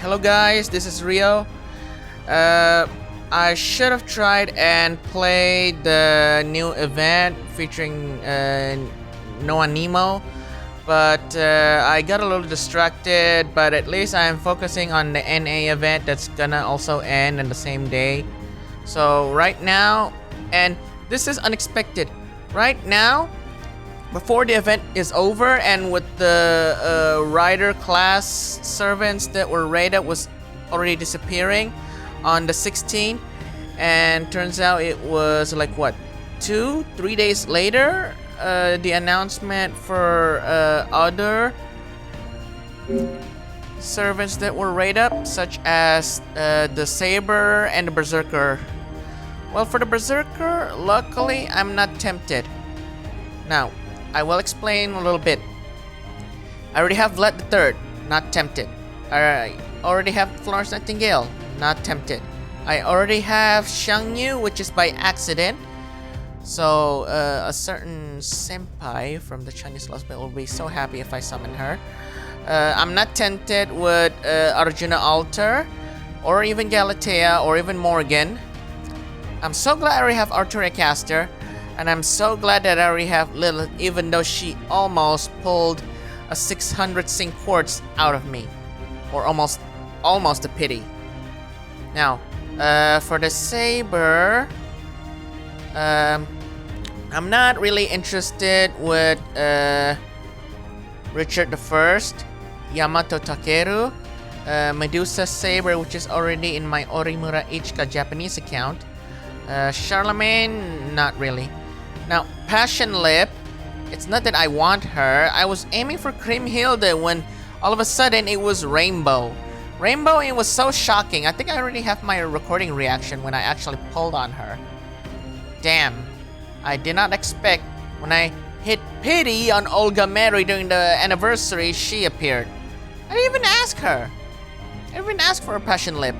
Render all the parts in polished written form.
Hello guys, this is Rio. Uh, I should have tried and played the new event featuring Noah Nemo, but I got a little distracted. But at least I am focusing on the NA event that's gonna also end on the same day. So right now, and this is unexpected. Right now, before the event is over and with the rider class servants that were raided was already disappearing on the 16th, and turns out it was like what, 2-3 days later, the announcement for other servants that were raided, such as the Saber and the Berserker. Well, for the Berserker, luckily I'm not tempted. Now I will explain a little bit. I already have Blred the Third, not tempted. I already have Florence Nightingale, not tempted. I already have Xiang Yu, which is by accident. So a certain senpai from the Chinese Lost Belt will be so happy if I summon her. I'm not tempted with Arjuna Altar, or even Galatea, or even Morgan. I'm so glad I already have Arturia Caster. And I'm so glad that I already have Lilith, even though she almost pulled a 600 sync quartz out of me. Or almost a pity. Now, for the Saber, I'm not really interested with Richard I, Yamato Takeru, Medusa Saber, which is already in my Orimura Ichika Japanese account. Charlemagne, not really. Now, Passion Lip, it's not that I want her. I was aiming for Kriemhilde when all of a sudden it was Rainbow. Rainbow, it was so shocking. I think I already have my recording reaction when I actually pulled on her. Damn. I did not expect when I hit pity on Olga Mary during the anniversary, she appeared. I didn't even ask her. I didn't even ask for a Passion Lip.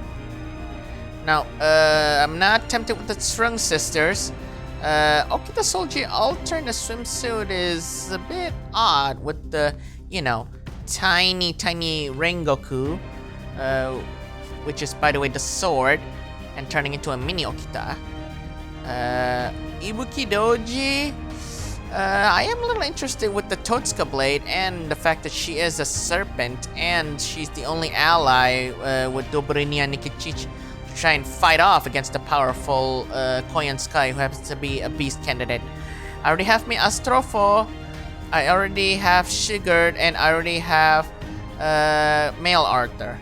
Now, I'm not tempted with the Strung Sisters. Okita Solji alternate swimsuit is a bit odd with the, tiny Rengoku, which is, by the way, the sword, and turning into a mini Okita. Ibuki Doji, I am a little interested with the Totsuka blade and the fact that she is a serpent and she's the only ally with Dobrenia Nikichich to try and fight off against the powerful Koyan Sky, who happens to be a beast candidate. I already have my Astrofo, I already have Sigurd, and I already have Male Arthur.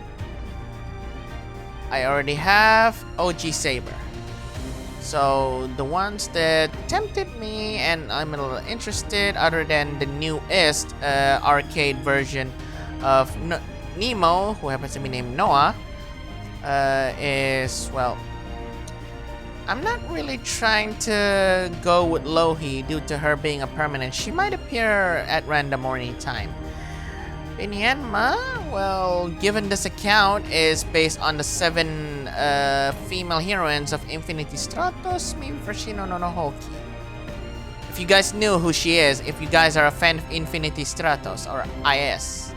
I already have OG Saber. So the ones that tempted me and I'm a little interested, other than the newest arcade version of Nemo, who happens to be named Noah, is, well, I'm not really trying to go with Lohi due to her being a permanent. She might appear at random or any time. Binyanma, well, given this account is based on the 7 female heroines of Infinity Stratos, maybe for Shino no Hoki. If you guys knew who she is, if you guys are a fan of Infinity Stratos or IS.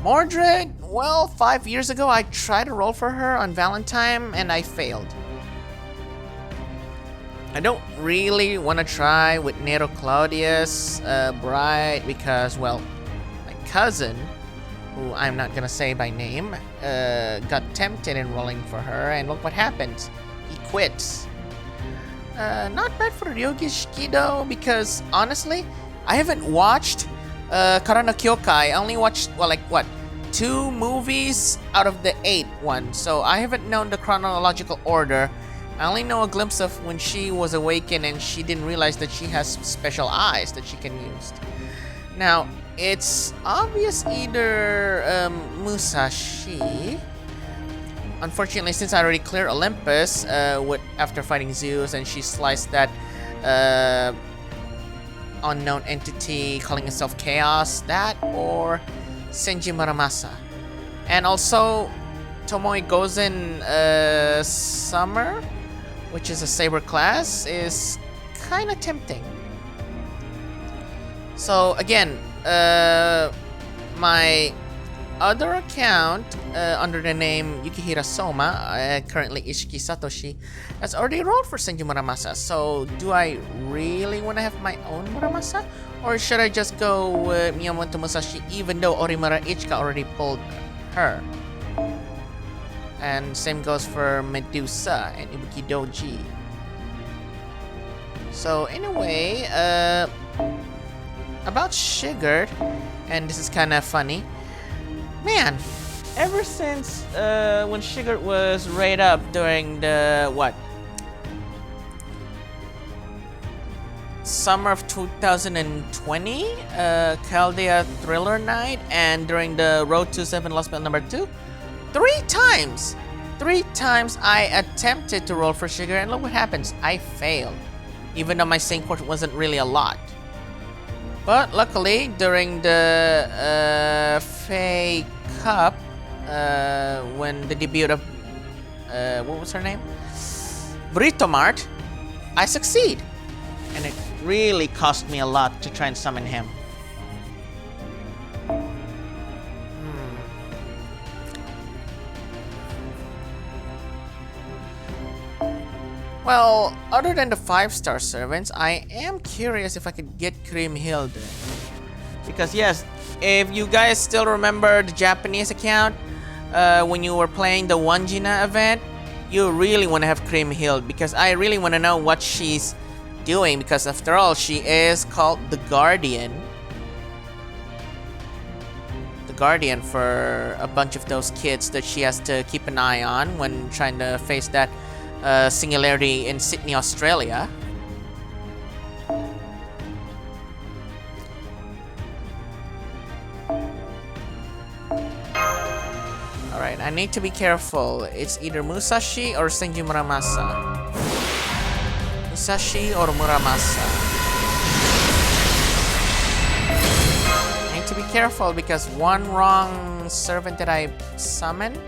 Mordred, well, 5 years ago I tried to roll for her on Valentine and I failed. I don't really want to try with Nero Claudius Bride because, well, my cousin, who I'm not gonna say by name, got tempted in rolling for her, and look what happened. He quits. Not bad for Ryogi Shikido because, honestly, I haven't watched Karano Kyokai. I only watched, well, like, what, 2 movies out of the 8 ones, so I haven't known the chronological order. I only know a glimpse of when she was awakened and she didn't realize that she has special eyes that she can use. Now, it's obvious either Musashi. Unfortunately, since I already cleared Olympus after fighting Zeus and she sliced that unknown entity calling itself Chaos, that or Senji Muramasa. And also Tomoe Gozen Summer, which is a Saber class, is kind of tempting. So again, my other account under the name Yukihira Soma, currently Ishiki Satoshi, has already rolled for Senji Muramasa. So do I really want to have my own Muramasa? Or should I just go with Miyamoto Musashi even though Orimura Ichika already pulled her? And same goes for Medusa and Ibuki Doji. So anyway, about Shigert, and this is kind of funny. Man, ever since when Shigert was raid up during the summer of 2020, Chaldea Thriller Night, and during the Road to 7 Lost Belt number 2, three times I attempted to roll for Shigert, and look what happens, I failed, even though my sync port wasn't really a lot. But luckily, during the Fae Cup, when the debut of what was her name, Burrito Mart, I succeed, and it really cost me a lot to try and summon him. Well, other than the 5-star servants, I am curious if I could get Kriemhilde. Because yes, if you guys still remember the Japanese account, when you were playing the Wanjina event, you really want to have Kriemhilde, because I really want to know what she's doing, because after all, she is called the Guardian. The Guardian for a bunch of those kids that she has to keep an eye on when trying to face that singularity in Sydney, Australia. Alright, I need to be careful. It's either Musashi or Senji Muramasa. Musashi or Muramasa. I need to be careful because one wrong servant that I summon,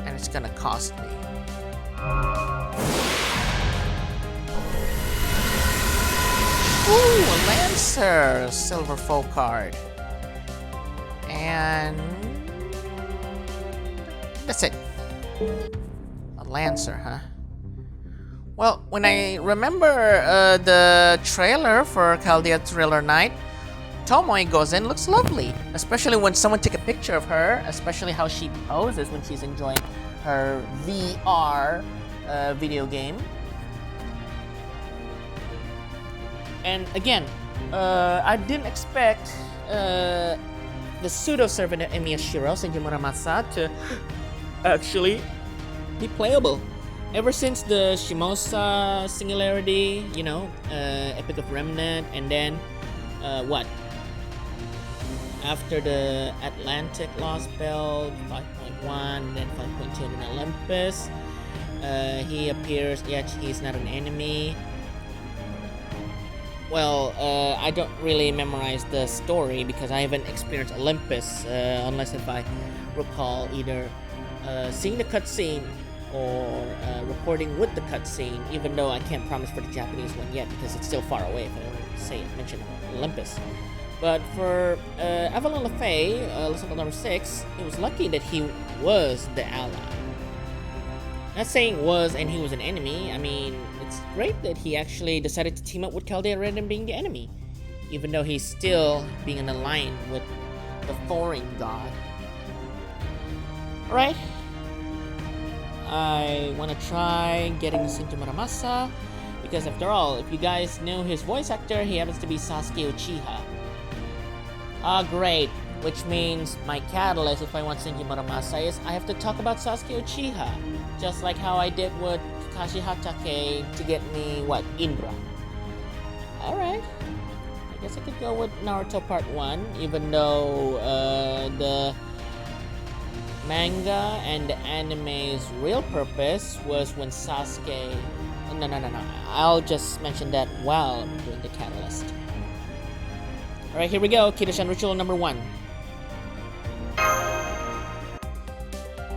and it's gonna cost me. Ooh, a Lancer! Silver full card. And that's it. A Lancer, huh? Well, when I remember the trailer for Chaldea Thriller Night, Tomoe Gozen looks lovely. Especially when someone take a picture of her, especially how she poses when she's enjoying her VR video game. And again, I didn't expect the pseudo-servant of Emiyashiro, Senji Muramasa, to actually be playable. Ever since the Shimosa Singularity, you know, Epic of Remnant, and then, after the Atlantic Lost Belt, 5.1, then 5.2 in Olympus, he appears, yet he's not an enemy. Well, I don't really memorize the story because I haven't experienced Olympus, unless if I recall either seeing the cutscene or recording with the cutscene, even though I can't promise for the Japanese one yet because it's still far away if I don't mention Olympus. But for Avalon LaFay, Lost Belt number 6, it was lucky that he was the ally. Not saying was and he was an enemy. I mean, it's great that he actually decided to team up with Chaldea rather than being the enemy, even though he's still being in line with the foreign god. Alright, I want to try getting Senji Muramasa, because after all, if you guys knew his voice actor, he happens to be Sasuke Uchiha. Ah, great, which means my catalyst if I want Senji Muramasa is I have to talk about Sasuke Uchiha, just like how I did with Kakashi Hatake to get me, Indra. Alright, I guess I could go with Naruto Part 1, even though the manga and the anime's real purpose was when Sasuke... No. I'll just mention that while doing the catalyst. Alright, here we go. Kido-shan Ritual number 1.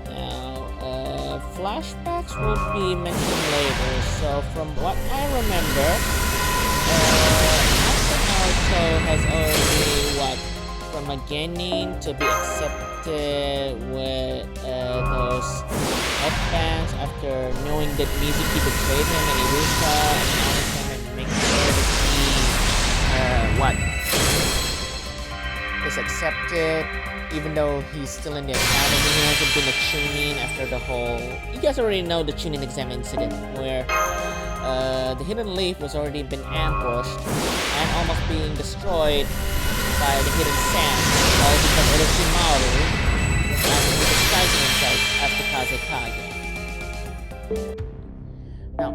Now, flashbacks will be mentioned later. So, from what I remember, Master Naruto has already, from a genin to be accepted with those headbands after knowing that Mizuki betrayed him and Iruka acknowledged him and make sure that he is accepted even though he's still in the academy. He hasn't been a chunin after the whole... You guys already know the chunin exam incident where the hidden leaf was already been ambushed and almost being destroyed by the hidden sand, all because Orochimaru was actually disguising himself as the Kazekage. Now,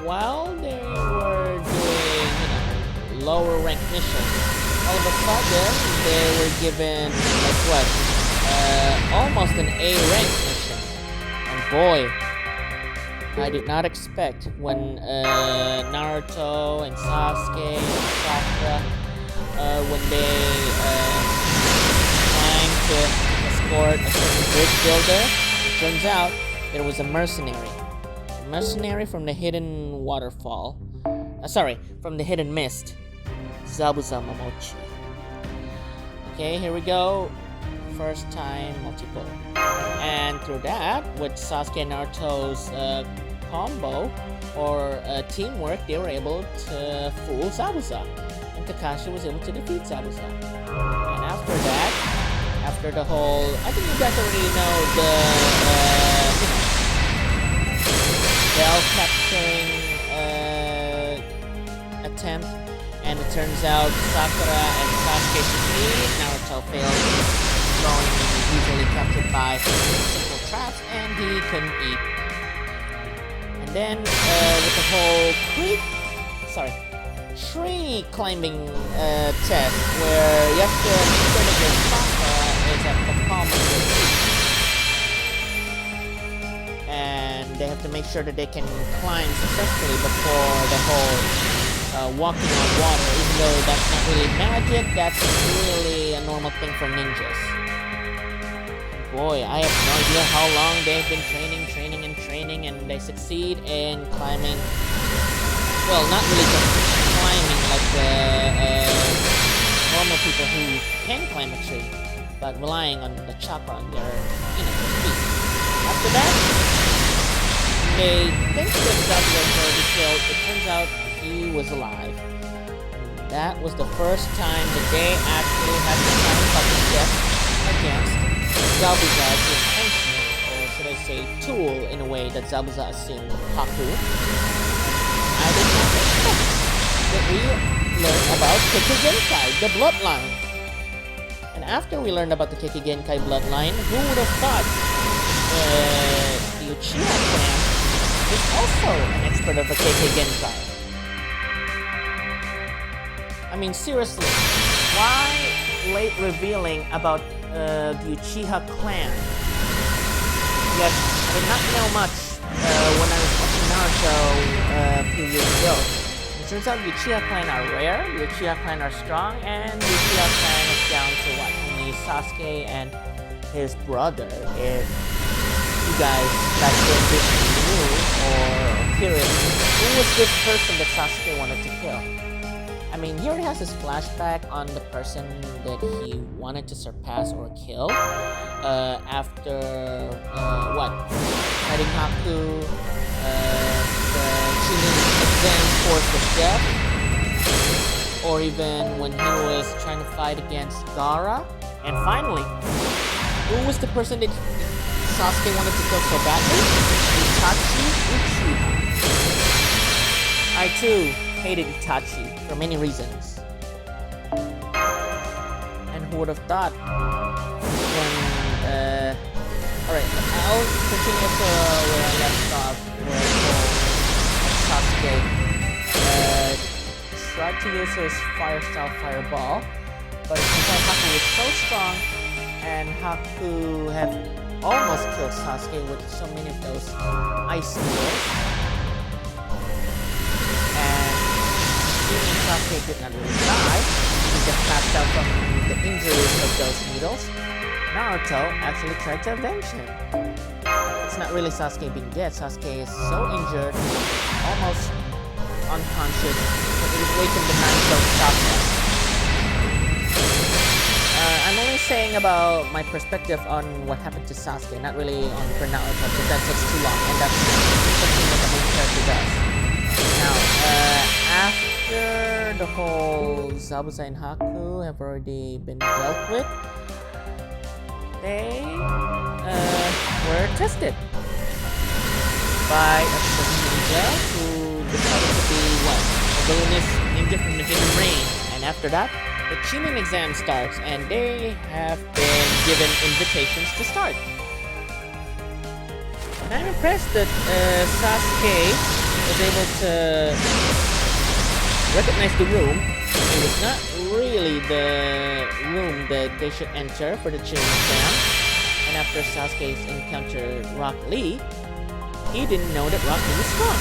while they were doing, lower rank missions, all of a sudden they were given almost an A rank mission. And boy, I did not expect when Naruto and Sasuke and Sakura when they climbed to escort a certain bridge builder, it turns out there was a mercenary from the hidden waterfall. From the hidden mist. Zabuza Momochi. Okay, here we go. First time multiple. And through that, with Sasuke and Naruto's combo or teamwork, they were able to fool Zabuza. And Kakashi was able to defeat Zabuza. And after that, after the whole... I think you guys already know the bell capturing attempt. And it turns out Sakura and Sasuke succeed. Naruto failed, going easily captured by simple traps, and he couldn't eat. And then with the whole tree climbing test, where you have to make sure that your chakra is at the palm of your feet, and they have to make sure that they can climb successfully before the whole walking on water, even though that's not really magic, that's really a normal thing for ninjas. Boy, I have no idea how long they've been training, and they succeed in climbing. Well, not really just climbing like the normal people who can climb a tree, but relying on the chakra on their feet. After that, they think that Zabuza was already killed. It turns out he was alive. And that was the first time that they actually had to find public death against Zabuza's intention, or should I say tool, in a way that Zabuza assumed, Haku. I did not expect that we learned about Kekkei the bloodline. And after we learned about the Kekkei bloodline, who would have thought the Uchiha clan is also an expert of the Kekkei. I mean, seriously, why late revealing about the Uchiha clan? Yet, I did not know much when I was watching Naruto a few years ago. It turns out the Uchiha clan are rare, the Uchiha clan are strong, and the Uchiha clan is down to only Sasuke and his brother. If you guys back then didn't knew or curious, who was this person that Sasuke wanted to kill? I mean, here it has this flashback on the person that he wanted to surpass or kill after fighting Haku, the Chunin exam forced his death, or even when he was trying to fight against Gaara. And finally, who was the person that Sasuke wanted to kill so badly? Itachi Uchiha. I too hated Itachi for many reasons. And who would have thought when alright, I'll continue to where I left off, where Sasuke tried to use his fire style fireball, but it turns out Haku was so strong, and Haku have almost killed Sasuke with so many of those ice needles. Even Sasuke did not really die, he just passed out from the injuries of those needles. Naruto actually tried to avenge him. It's not really Sasuke being dead. Sasuke is so injured, almost unconscious, that it awakened the Naruto chakra. I'm only saying about my perspective on what happened to Sasuke, not really on for Naruto, because that takes too long, and that's something what the main character does. Now, after the whole Zabuza and Haku have already been dealt with, they were tested by a certain ninja who decided to be what? A villainous ninja from the Hidden Rain. And after that, the Chunin exam starts, and they have been given invitations to start. And I'm impressed that Sasuke was able to recognize the room. It was not really the room that they should enter for the Chunin exam. And after Sasuke's encounter Rock Lee, he didn't know that Rock Lee was strong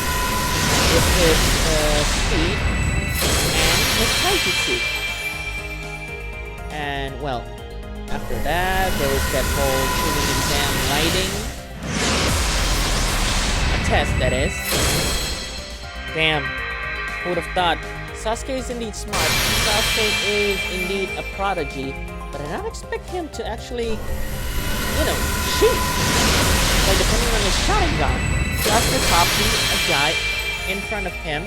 with his speed and his taijutsu. And well, after that, there was that whole Chunin exam writing. A test, that is. Damn, who would have thought? Sasuke is indeed smart. Sasuke is indeed a prodigy. But I did not expect him to actually, you know, cheat. Like depending on his Sharingan, just to copy a guy in front of him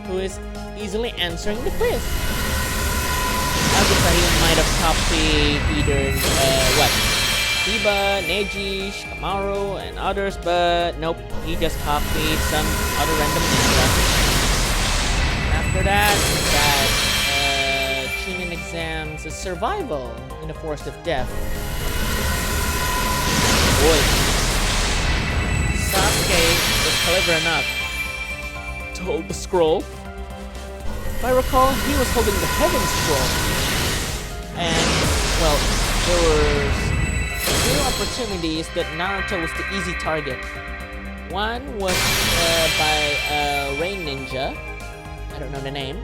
who is easily answering the quiz. I just thought he might have copied either, Iba, Neji, Shikamaru, and others, but nope, he just copied some other random ninja. After that, Chunin exams is survival in the forest of death. Boy, Sasuke was clever enough to hold the scroll. If I recall, he was holding the Heaven Scroll. And, well, there were two opportunities that Naruto was the easy target. One was by a Rain Ninja. I don't know the name.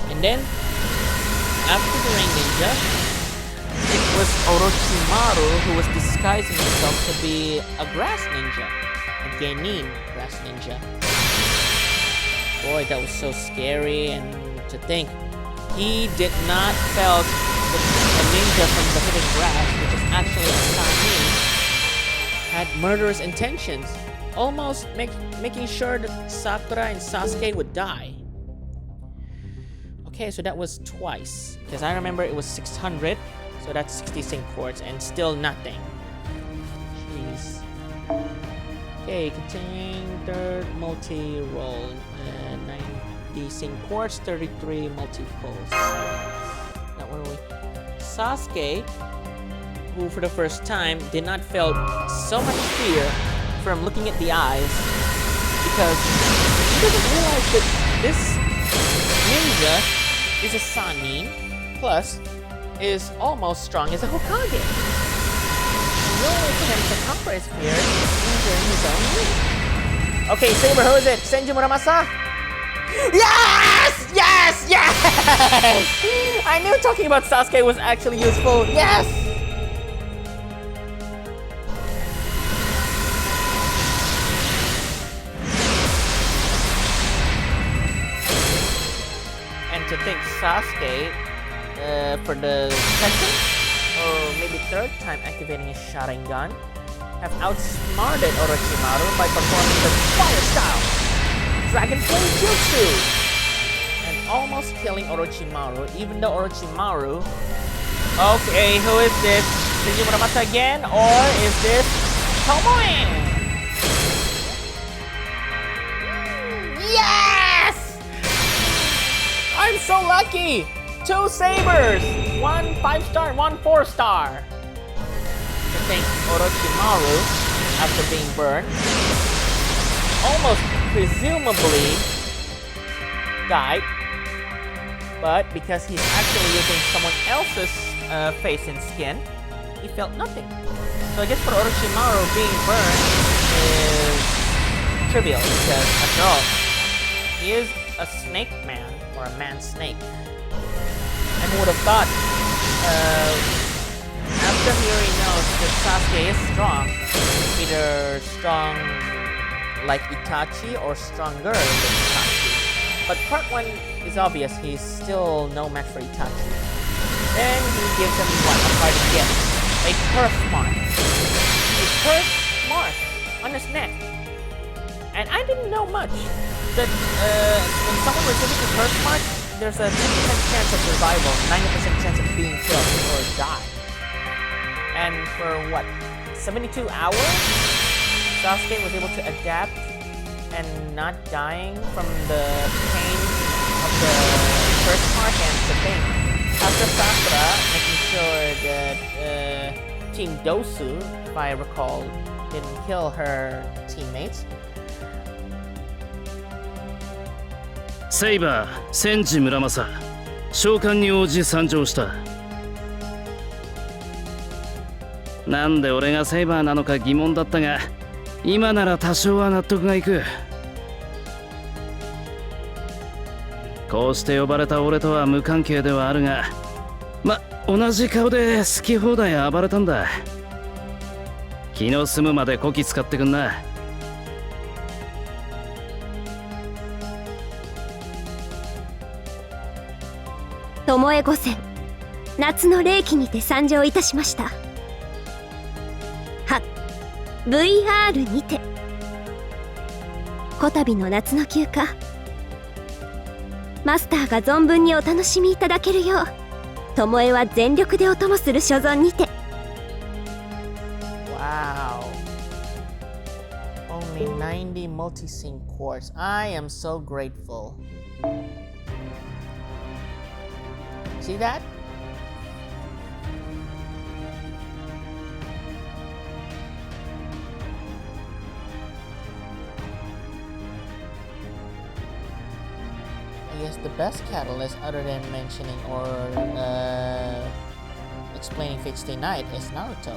And then, after the Rain Ninja, it was Orochimaru who was disguising himself to be a Grass Ninja. A Genin Grass Ninja. Boy, that was so scary, and to think, he did not felt a ninja from the hidden grass, which is actually a Sanin, had murderous intentions, almost making sure that Sakura and Sasuke would die. Okay, so that was twice, because I remember it was 600, so that's 60 sync quartz, and still nothing. Jeez. Okay, continuing third multi-roll, 90 sync quartz, 33 multi-pulse. Now where are we? Sasuke, who for the first time did not feel so much fear from looking at the eyes, because he doesn't realize that this ninja is a Sanin, plus is almost strong as a Hokage. And the only way for him to conquer his fear is injuring his own knee. Okay, Saber, who is it? Senji Muramasa? Yes! Yes! Yes! I knew talking about Sasuke was actually useful. Yes! And to think Sasuke, for the second or maybe third time activating his Sharingan, have outsmarted Orochimaru by performing the Fire Style Dragon Flame Jutsu and almost killing Orochimaru, even though Orochimaru... Okay, who is this? Senji Muramasa again? Or is this Tomoe? Yes! I'm so lucky! 2 sabers! 1 5-star and 1 4-star. I think Orochimaru, after being burned, almost presumably died, but because he's actually using someone else's face and skin, he felt nothing. So I guess for Orochimaru, being burned is trivial, because after all, he is a snake man, or a man snake. And who would have thought, after he already knows that Sasuke is strong, either strong like Itachi or stronger than Itachi. But part 1 is obvious, he's still no match for Itachi. Then he gives him what? A parting gift. A curse mark. A curse mark on his neck. And I didn't know much that when someone receives a curse mark, there's a 10% chance of survival, 90% chance of being killed or die. And for what, 72 hours, Sasuke was able to adapt and not dying from the pain of the curse mark and the pain. After Sakura making sure that Team Dosu, if I recall, didn't kill her teammates. セイバー、センジ村正、召喚に応じ参上した。なんで俺がセイバーなのか疑問だったが、今なら多少は納得がいく。こうして呼ばれた俺とは無関係ではあるが、同じ顔で好き放題暴れたんだ。気の済むまでこき使ってくんな。巴御前、夏の冷気にて参上いたしました。は、VR にて。こたびの夏の休暇、マスターが存分にお楽しみいただけるよう、巴は全力でお供する所存にて。Wow. Only 90 multi-sync cores. I am so grateful. See that? I guess the best catalyst, other than mentioning or explaining Fate Stay Night, is Naruto.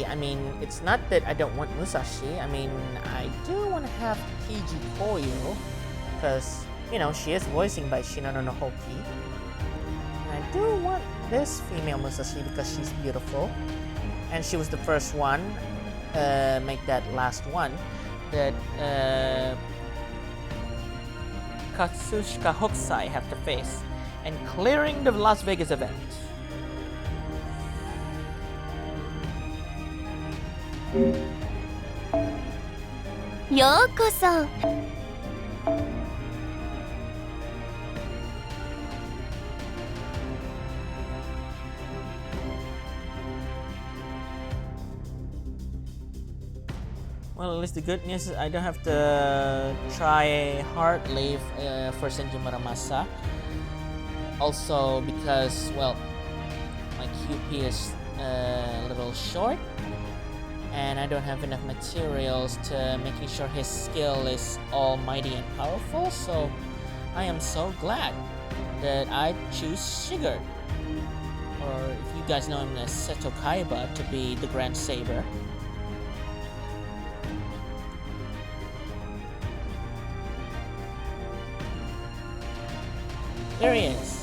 I mean, it's not that I don't want Musashi. I mean, I do want to have Kiji Koyo, because, you know, she is voicing by Shinono no Hoki. And I do want this female Musashi because she's beautiful. And she was the first one, make that last one, that Katsushika Hokusai have to face, and clearing the Las Vegas event. Yokoso. Well, at least the good news is I don't have to try hard leave for Senji Muramasa. Also because, well, my QP is a little short, and I don't have enough materials to making sure his skill is almighty and powerful, so I am so glad that I choose Shigurd, or if you guys know him as Seto Kaiba, to be the Grand Saber. There he is.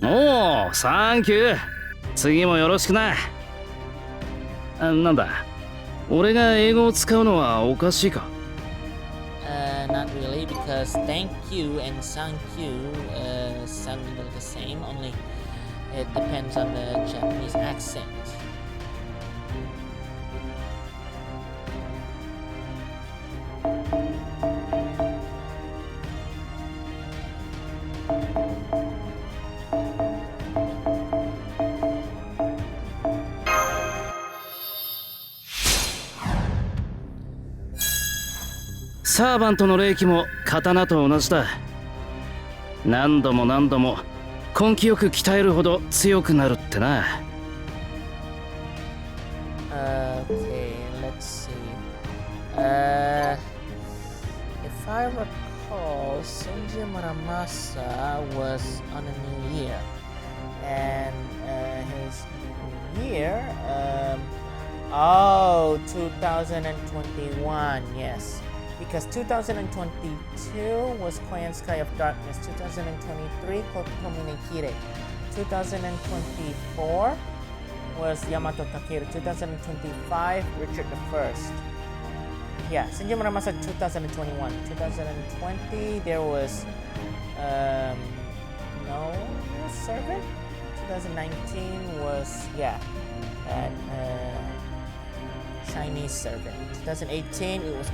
おお、サンキュー。次もよろしくな。なんだ、俺が英語を使うのはおかしいか？ Not really, because thank you and thank you sound a little the same, only it depends on the Japanese accent.サーバントの霊気も刀と同じだ。何度も何度も根気よく鍛えるほど強くなるってな。Okay, let's see. If I recall, Senji Muramasa was on a new year. And his year, 2021, yes. Because 2022 was Clan Sky of Darkness, 2023 Kokomine Kire, 2024 was Yamato Takeru, 2025 Richard I. Yeah, Senji Muramasa 2021. 2020 there was no servant. 2019 was that Chinese servant. 2018 it was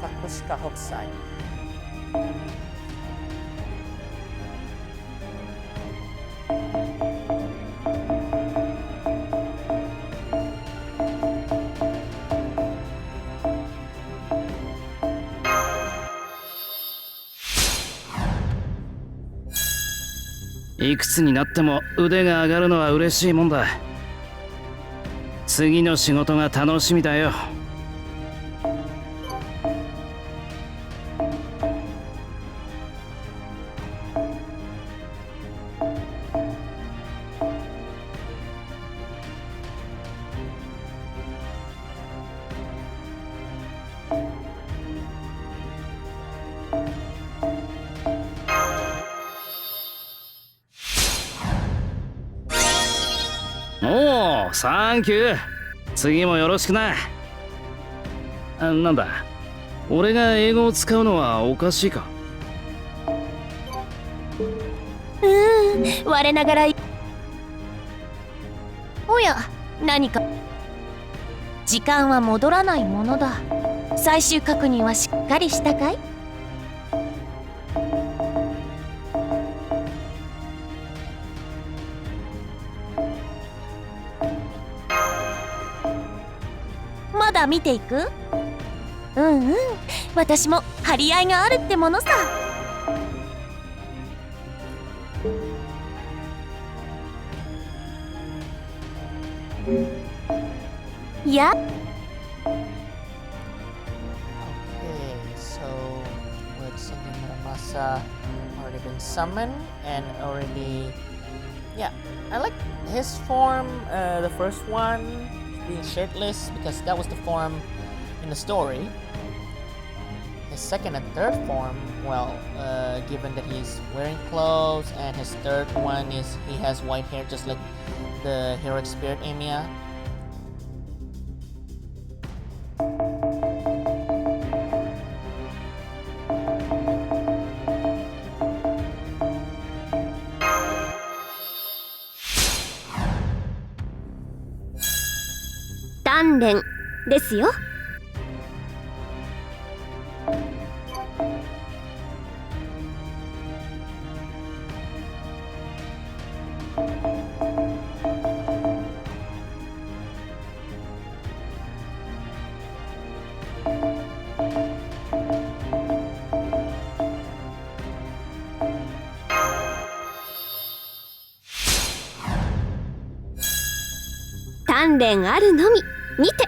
Kakushika Hokusai.いくつになっても腕が上がるのは嬉しいもんだ。次の仕事が楽しみだよ。おお、サンキュー。次もよろしくな。なんだ、俺が英語を使うのはおかしいか。我ながら。おや、何か。時間は戻らないものだ。最終確認はしっかりしたかい？まだ見ていく？うんうん、私も張り合いがあるってものさ。いや。Okay, so with Senji Muramasa already been summoned and already, I like his form. The first one being shirtless because that was the form in the story. His second and third form, well, given that he's wearing clothes, and his third one is he has white hair just like the heroic spirit Emiya.鍛錬ですよ。鍛錬あるのみにて。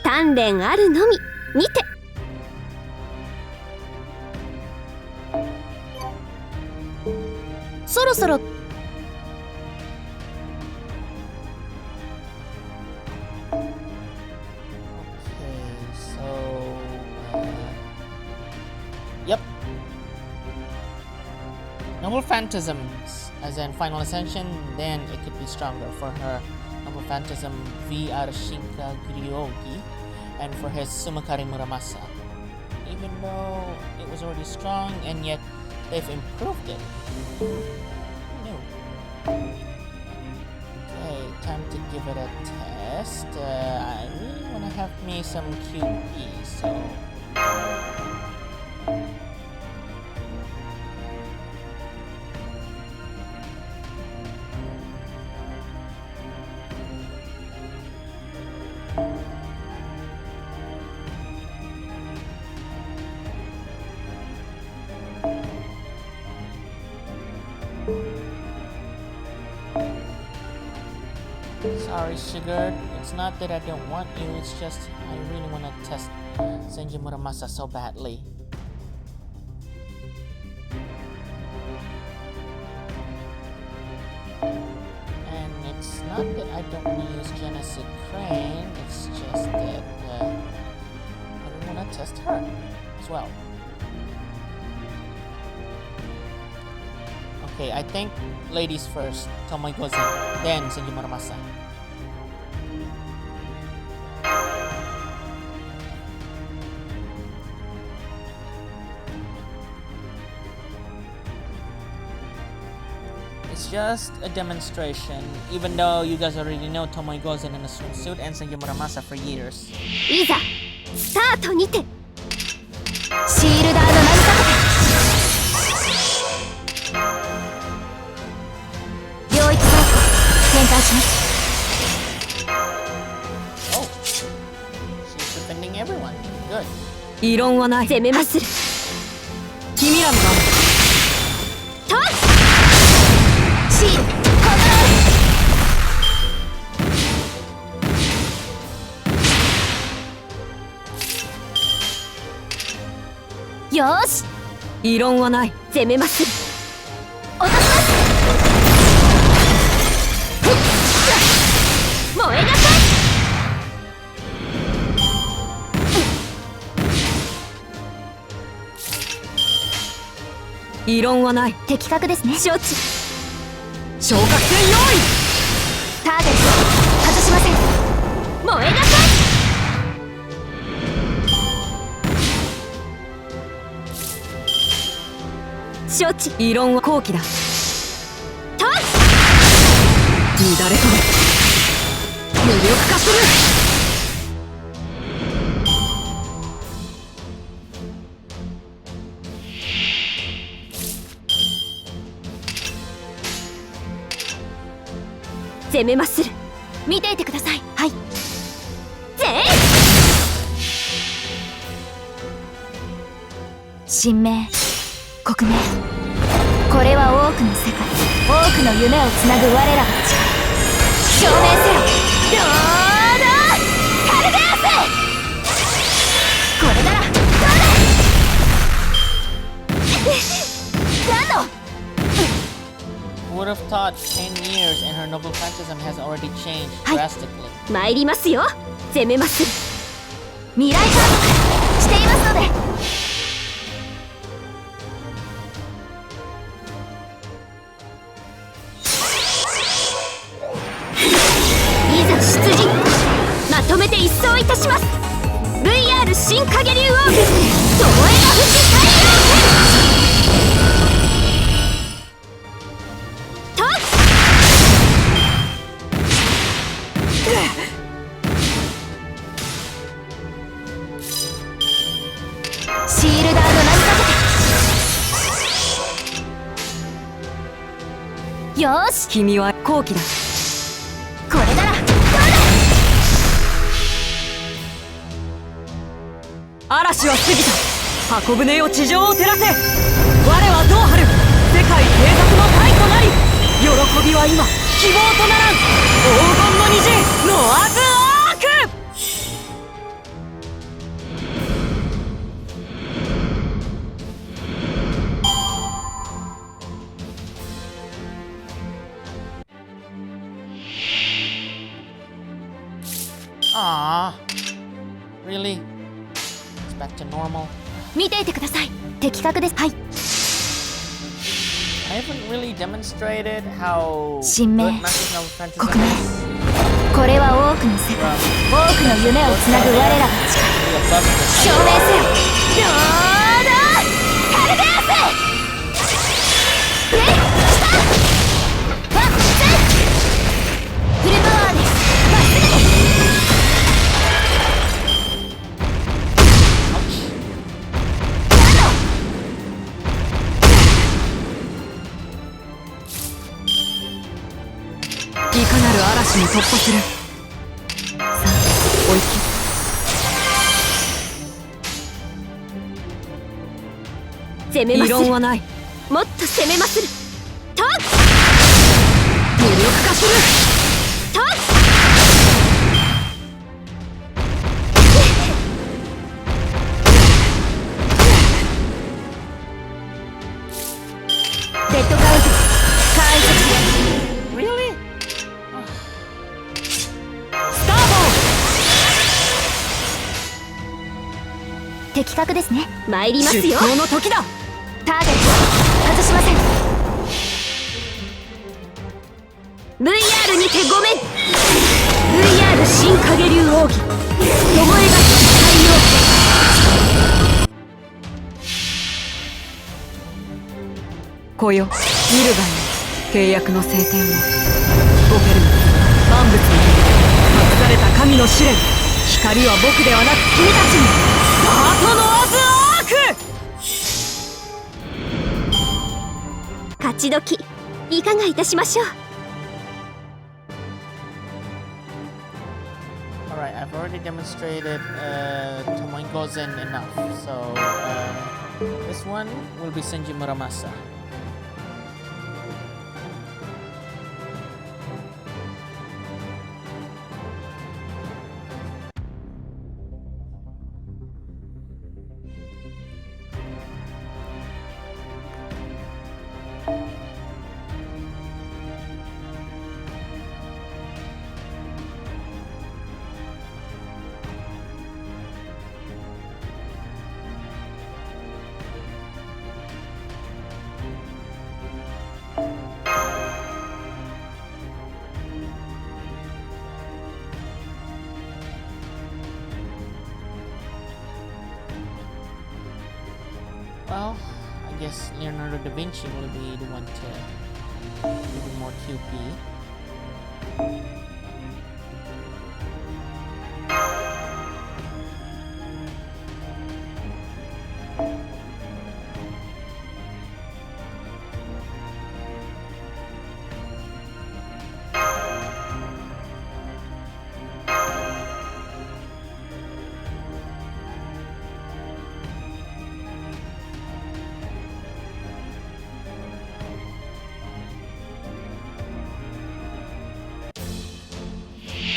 鍛錬あるのみにて。そろそろ。Yep. Noble Phantasms, as in Final Ascension, then it could be stronger for her Noble Phantasm VR Shinka Ryogi, and for his Sumakari Muramasa. Even though it was already strong, and yet they've improved it. Who knew? Okay, time to give it a test. I really want to have me some QP, so... Sorry, Sugar. It's not that I don't want you, it's just I really want to test Senji Muramasa so badly. And it's not that I don't want to use Genesis Crane, it's just that I really want to test her as well. Okay, I think ladies first. Tomoe Gozen, then Senji Muramasa. It's just a demonstration, even though you guys already know Tomoe Gozen in a swimsuit and Senji Muramasa for years. いざスタートにてシールダーの名にかけて領域サークル展開します。 Oh, she's defending everyone. Good. 異論はない。攻めまする。君らの番。とシールコントロール。よーし。異論はない。攻めまする。落とします。燃えなさい。異論はない。的確ですね。承知。昇格戦用意。ターゲット外しません。燃えなさい。承知。異論は後期だ。と乱れ飛べ。無力化する。攻めまする。見ていてください。はい。ぜい。神明、国名。これは多くの世界、多くの夢をつなぐ我らの力。証明せよ。ロードカルデアス。これならどうだ。ガンド。Who would have thought 10 years and her Noble Phantasm has already changed drastically? 参りますよ。攻めます。未来観測していますので。いざ出陣。まとめて一掃いたします。 VR 新影竜王軍巴が吹く太陽シールダーの名にかけて。よーし。君は後期だ。これならどうだ。嵐は過ぎた。箱舟よ地上を照らせ。我はどう張る。世界警察の隊となり。喜びは今希望とならん。黄金の虹ノアズアーク。Aww. Really? It's back to normal? 見ていてください。的確です。はい。I haven't really demonstrated how 神明 good Master Noble Phantasm 国名 is. これは多くの世界、多くの夢をつなぐ我らの力、証明せよ。ロードカルガース。ワンツーフルパワーでまっすぐに。いかなる嵐に突破する。さあ、おい攻めまする。き異論はない。もっと攻めまする。とっ無力化する。とっデッドカウント解説。Really? スター的確ですね。参りボー。ますよ。出航の時だ。ターゲット外しません。 VR にてごめん。 VR 新影流奥義巴が対応。来よ、見るがいい。契約の晴天を。ボフェルム、万物に隠された神の試練。光は僕ではなく君たちに。バートノアズアーク。勝ち時いかがいたしましょう。 Alright, I've already demonstrated Tomoe Gozen enough, so this one will be Senji Muramasa. Well, I guess Leonardo da Vinci will be the one to give more QP.「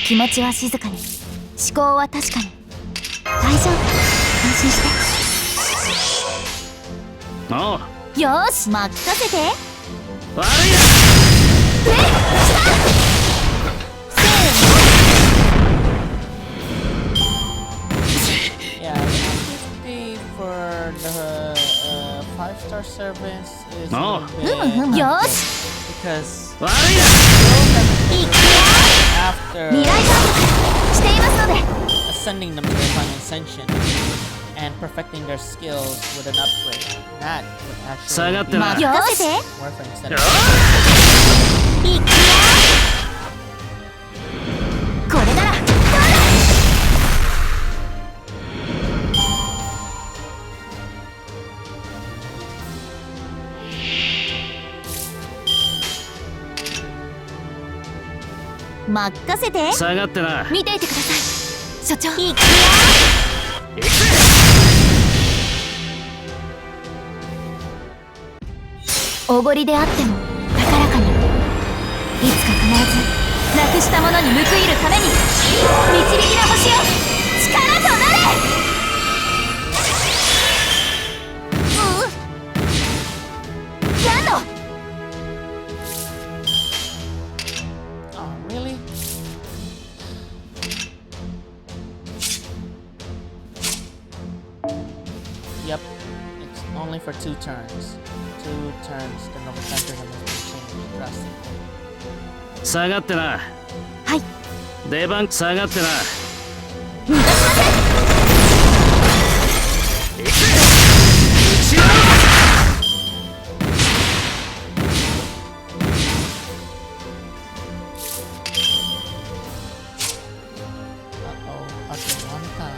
気持ちは静かに、思考は確かに。大丈夫、安心して。おう、よーし、任せて。悪いな。えっ、来た。せー Yeah, 50 for the 5-star service is a Oh. little の。ふむふ bit む。よーし、 because 悪いな。いくよ。 after 未来監督していますので。 ascending them to their final ascension and perfecting their skills with an upgrade, that would 下が actually って be な。任せて。 worth it instead of いくよ。これならどうだ。任せて。下がってな。見ていてください、所長。いくよ。おごりであっても高らかに、いつか必ずなくしたものに報いるために、導きの星よ、力となれ。ランド。 oh really? Yep, it's only for 2 turns. 2 turns, the number center has been changed drastically. 下がってな。はい、出番下がってな。Uh-oh, Atlanta.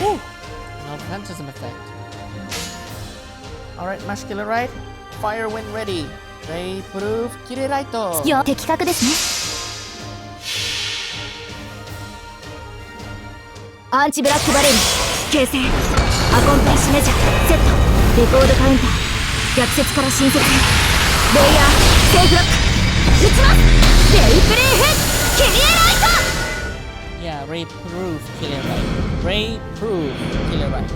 Woo! No phantasm effect. Alright, muscular right. Fire when ready. They prove Kire right. よ的確ですね。アンチブラックバレル形成アコンプリッシュメジャーセットレコードカウンター逆説から新設レイヤーセーフロック撃ちますレイプレイヘッキリエライト Yeah, Ray prove Killer right. Ray prove Killer right.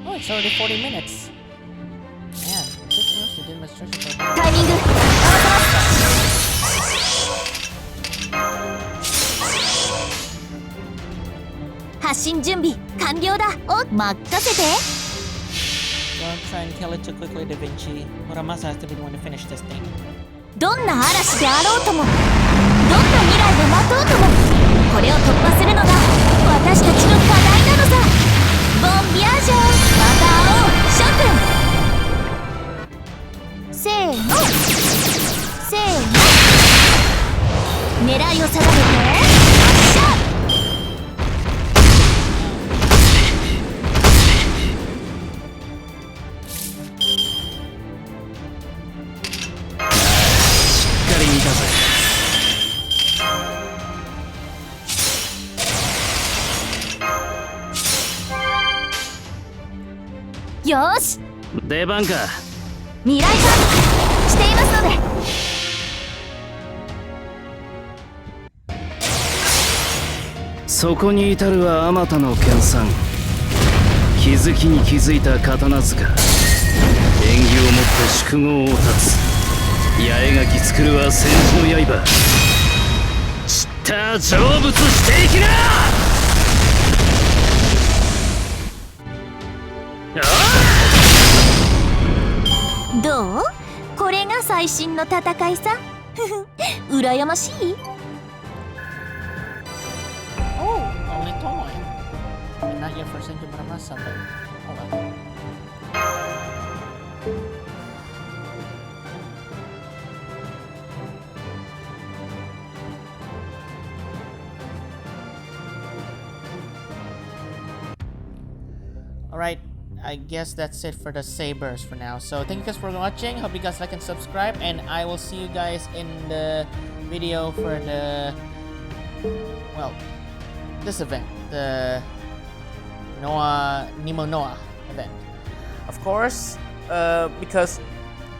Oh, it's already 40 minutes. Man, good news, the demonstration for タイミング合わせます発進準備完了だお任せて Don't try and kill it too quickly, Da Vinci. Muramasa has to be the one to finish this thing. どんな嵐であろうともどんな未来が待とうともこれを突破するのが私たちの課題なのさボンビアージョまた会おう諸君せーのせーの狙いを定めて発射よーし出番か。未来探査していますのでそこに至るはあまたの研鑽。気づきに気づいた刀塚。縁起をもって宿業を断つ。八重垣作るは戦時の刃。散った成仏していきな。どうこれが最新の戦いさ羨ましい Oh, only Tomoe. And not yet for Senji Muramasa, but oh well. Alright, I guess that's it for the sabers for now. So thank you guys for watching. Hope you guys like and subscribe, and I will see you guys in the video for the, well, this event, the Nemo Noah event. Of course, because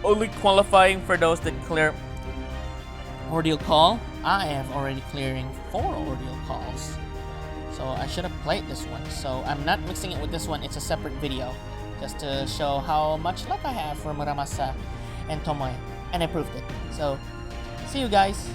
only qualifying for those that clear ordeal call, I am already clearing 4 ordeal calls. So I should have played this one. So I'm not mixing it with this one. It's a separate video, just to show how much luck I have for Muramasa and Tomoe, and I proved it. So see you guys.